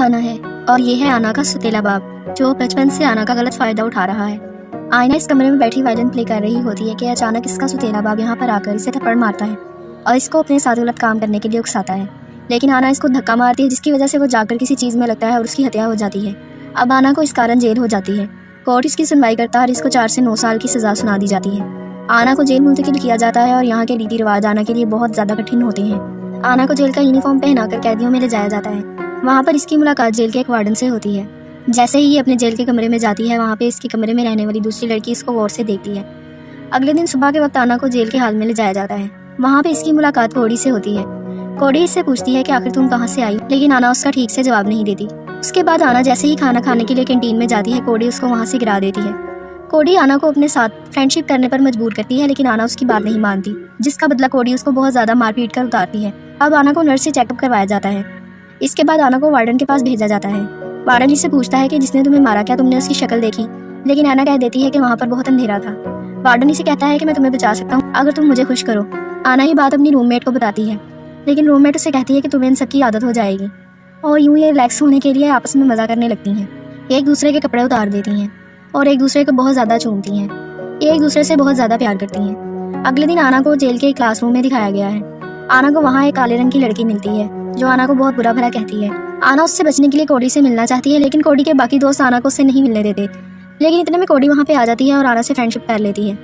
आना है और ये है आना का सतीला बाप, जो बचपन से आना का गलत फायदा उठा रहा है। आयना इस कमरे में बैठी वायलिन प्ले कर रही होती है कि अचानक इसका सतीला बाप यहाँ पर आकर इसे थप्पड़ मारता है और इसको अपने साथ गलत काम करने के लिए उकसाता है। लेकिन आना इसको धक्का मारती है, जिसकी वजह से वो जाकर किसी चीज़ में लगता है और उसकी हत्या हो जाती है। अब आना को इस कारण जेल हो जाती है। कोर्ट इसकी सुनवाई करता है और इसको 4 से 9 साल की सज़ा सुना दी जाती है। आना को जेल मुंतकिल किया जाता है और यहाँ के रीति रिवाज आना के लिए बहुत ज़्यादा कठिन होते हैं। आना को जेल का यूनिफॉर्म पहनाकर कैदियों में ले जाया जाता है। वहाँ पर इसकी मुलाकात जेल के एक वार्डन से होती है। जैसे ही ये अपने जेल के कमरे में जाती है, वहाँ पे इसके कमरे में रहने वाली दूसरी लड़की इसको गौर से देखती है। अगले दिन सुबह के वक्त आना को जेल के हाल में ले जाया जाता है। वहाँ पे इसकी मुलाकात कोड़ी से होती है। कोड़ी इससे पूछती है कि आखिर तुम कहाँ से आई, लेकिन आना उसका ठीक से जवाब नहीं देती। उसके बाद आना जैसे ही खाना खाने के लिए कैंटीन में जाती है, कोड़ी उसको वहाँ से गिरा देती है। कोड़ी आना को अपने साथ फ्रेंडशिप करने पर मजबूर करती है, लेकिन आना उसकी बात नहीं मानती, जिसका बदला कोड़ी उसको बहुत ज़्यादा मारपीट कर उतारती है। अब आना को नर्स से चेकअप करवाया जाता है। इसके बाद आना को वार्डन के पास भेजा जाता है। वार्डन इससे पूछता है कि जिसने तुम्हें मारा, क्या तुमने उसकी शक्ल देखी? लेकिन आना कह देती है कि वहाँ पर बहुत अंधेरा था। वार्डन इसे कहता है कि मैं तुम्हें बचा सकता हूँ अगर तुम मुझे खुश करो। आना ये बात अपनी रूममेट को बताती है, लेकिन रूममेट उसे कहती है कि तुम्हें इन सब की आदत हो जाएगी। और यूँ ये रिलैक्स होने के लिए आपस में मज़ा करने लगती हैं। एक दूसरे के कपड़े उतार देती हैं और एक दूसरे को बहुत ज़्यादा चूमती हैं। एक दूसरे से बहुत ज़्यादा प्यार करती हैं। अगले दिन आना को जेल के एक क्लासरूम में दिखाया गया है। आना को वहाँ एक काले रंग की लड़की मिलती है, जो आना को बहुत बुरा भला कहती है। आना उससे बचने के लिए कोड़ी से मिलना चाहती है, लेकिन कोड़ी के बाकी दोस्त आना को उससे नहीं मिलने देते। लेकिन इतने में कोड़ी वहाँ पे आ जाती है और आना से फ्रेंडशिप कर लेती है।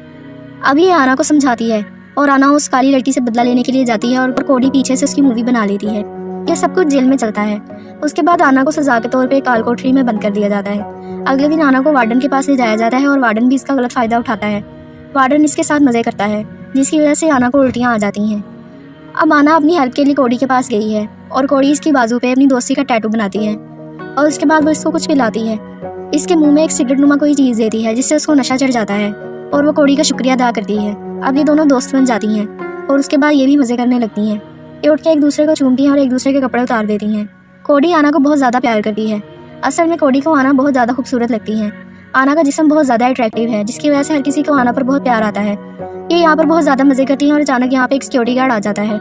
अब ये आना को समझाती है और आना उस काली लड़की से बदला लेने के लिए जाती है और कोड़ी पीछे से उसकी मूवी बना लेती है। यह सब कुछ जेल में चलता है। उसके बाद आना को सजा के तौर पे काल कोठरी में बंद कर दिया जाता है। अगले दिन आना को वार्डन के पास ले जाया जाता है और वार्डन भी इसका गलत फायदा उठाता है। वार्डन इसके साथ मजे करता है, जिसकी वजह से आना को उल्टियाँ आ जाती हैं। अब आना अपनी हेल्प के लिए कोड़ी के पास गई है और कोड़ी इसकी बाजू पे अपनी दोस्ती का टैटू बनाती है और उसके बाद वो इसको कुछ पिलाती है। इसके मुंह में एक सिगरेट नुमा कोई चीज़ देती है, जिससे उसको नशा चढ़ जाता है और वो कोड़ी का शुक्रिया अदा करती है। अब ये दोनों दोस्त बन जाती हैं और उसके बाद ये भी मज़े करने लगती हैं। ये उठ के एक दूसरे को चूमती हैं और एक दूसरे के कपड़े उतार देती हैं। कोड़ी आना को बहुत ज़्यादा प्यार करती है। असल में कोड़ी को आना बहुत ज़्यादा खूबसूरत लगती है। आना का जिस्म बहुत ज़्यादा अट्रैक्टिव है, जिसकी वजह से हर किसी को आना पर बहुत प्यार आता है। ये यहाँ पर बहुत ज़्यादा मज़े करती हैं और अचानक यहाँ पे एक सिक्योरिटी गार्ड आ जाता है।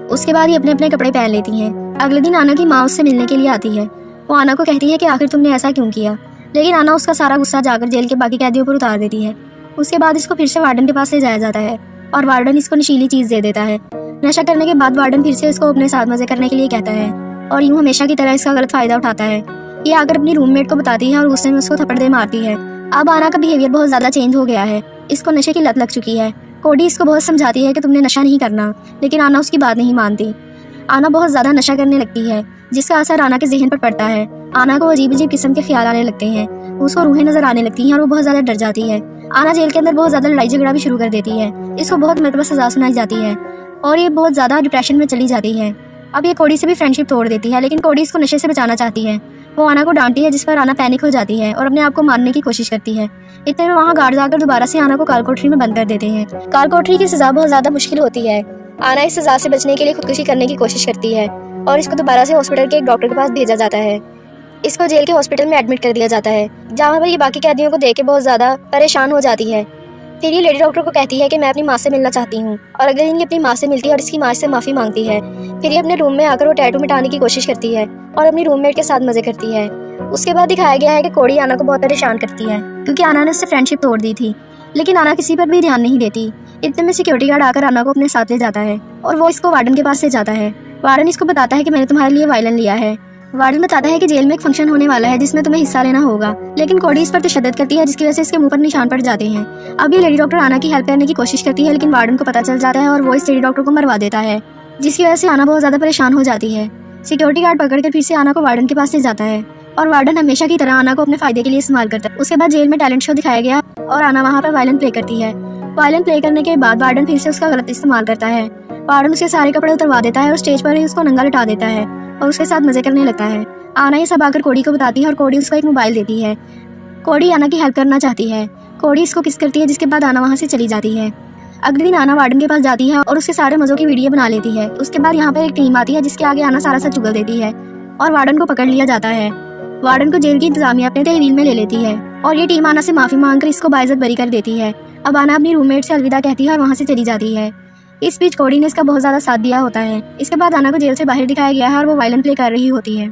उसके बाद ये अपने अपने कपड़े पहन लेती हैं। अगले दिन आना की माँ उससे मिलने के लिए आती है। वो आना को कहती है कि आखिर तुमने ऐसा क्यों किया, लेकिन आना उसका सारा गुस्सा जाकर जेल के बाकी कैदियों पर उतार देती है। उसके बाद इसको फिर से वार्डन के पास ले जाया जाता है और वार्डन इसको नशीली चीज़ दे देता है। नशा करने के बाद वार्डन फिर से इसको अपने साथ मजे करने के लिए कहता है और यूँ हमेशा की तरह इसका गलत फायदा उठाता है। ये आकर अपनी रूममेट को बताती है और गुस्से में उसको थप्पड़ दे मारती है। अब आना का बिहेवियर बहुत ज़्यादा चेंज हो गया है। इसको नशे की लत लग चुकी है। कोडी इसको बहुत समझाती है कि तुमने नशा नहीं करना, लेकिन आना उसकी बात नहीं मानती। आना बहुत ज़्यादा नशा करने लगती है, जिसका असर आना के जहन पर पड़ता है। आना को अजीब अजीब किस्म के ख्याल आने लगते हैं। उसको रूहें नजर आने लगती हैं और वो बहुत ज़्यादा डर जाती है। आना जेल के अंदर बहुत ज़्यादा लड़ाई झगड़ा भी शुरू कर देती है। इसको बहुत मरतबा सजा सुनाई जाती है और ये बहुत ज़्यादा डिप्रेशन में चली जाती है। अब ये कोड़ी से भी फ्रेंडशिप तोड़ देती है, लेकिन कोड़ी इसको नशे से बचाना चाहती है। वो आना को डांटती है, जिस पर आना पैनिक हो जाती है और अपने आप को मारने की कोशिश करती है। इतने में वहाँ गार्ड जाकर दोबारा से आना को काल कोठरी में बंद कर देते हैं। काल कोठरी की सजा बहुत ज़्यादा मुश्किल होती है। आना इस सजा से बचने के लिए खुदकुशी करने की कोशिश करती है और इसको दोबारा से हॉस्पिटल के एक डॉक्टर के पास भेजा जाता है। इसको जेल के हॉस्पिटल में एडमिट कर दिया जाता है, जहाँ पर ये बाकी कैदियों को देख के बहुत ज़्यादा परेशान हो जाती है। फिर ये लेडी डॉक्टर को कहती है कि मैं अपनी माँ से मिलना चाहती हूँ और अगले दिन ये अपनी माँ से मिलती है और इसकी माँ से माफ़ी मांगती है। फिर ये अपने रूम में आकर वो टैटू मिटाने की कोशिश करती है और अपनी रूममेट के साथ मजे करती है। उसके बाद दिखाया गया है कि कोड़ी आना को बहुत परेशान करती है, क्योंकि आना ने उससे फ्रेंडशिप तोड़ दी थी, लेकिन आना किसी पर भी ध्यान नहीं देती। इतने में सिक्योरिटी गार्ड आकर आना को अपने साथ ले जाता है और वो इसको वार्डन के पास ले जाता है। वार्डन इसको बताता है कि मैंने तुम्हारे लिए वायलिन लिया है। वार्डन बताता है कि जेल में एक फंक्शन होने वाला है जिसमें तुम्हें हिस्सा लेना होगा, लेकिन कोड़ी इस पर तशद्दुद करती है, जिसकी वजह से इसके मुंह पर निशान पड़ जाते हैं। अब ये लेडी डॉक्टर आना की हेल्प करने की कोशिश करती है, लेकिन वार्डन को पता चल जाता है और वो इस लेडी डॉक्टर को मरवा देता है, जिसकी वजह से आना बहुत ज़्यादा परेशान हो जाती है। सिक्योरिटी गार्ड पकड़कर फिर से आना को वार्डन के पास ले जाता है और वार्डन हमेशा की तरह आना को अपने फायदे के लिए इस्तेमाल करता है। उसके बाद जेल में टैलेंट शो दिखाया गया और आना वहाँ पर वायलिन प्ले करती है। वायलिन प्ले करने के बाद वार्डन फिर से उसका गलत इस्तेमाल करता है। वार्डन उसके सारे कपड़े उतरवा देता है और स्टेज पर ही उसको नंगा लटा देता है और उसके साथ मजे करने लगता है। आना ये सब आकर कोड़ी को बताती है और कोड़ी उसको एक मोबाइल देती है। कोड़ी आना की हेल्प करना चाहती है। कोड़ी इसको किस करती है, जिसके बाद आना वहाँ से चली जाती है। अगले दिन आना वार्डन के पास जाती है और उसके सारे मज़ों की वीडियो बना लेती है। उसके बाद यहाँ पर एक टीम आती है, जिसके आगे आना सारा सच उगल देती है और वार्डन को पकड़ लिया जाता है। वार्डन को जेल की इंतजामिया अपने तहवील में ले लेती है और ये टीम आना से माफ़ी मांगकर इसको बाइज्जत बरी कर देती है। अब आना अपनी रूममेट से अलविदा कहती है और वहाँ से चली जाती है। इस बीच कोड़ी ने इसका बहुत ज़्यादा साथ दिया होता है। इसके बाद आना को जेल से बाहर दिखाया गया है और वो वायलिन प्ले कर रही होती है।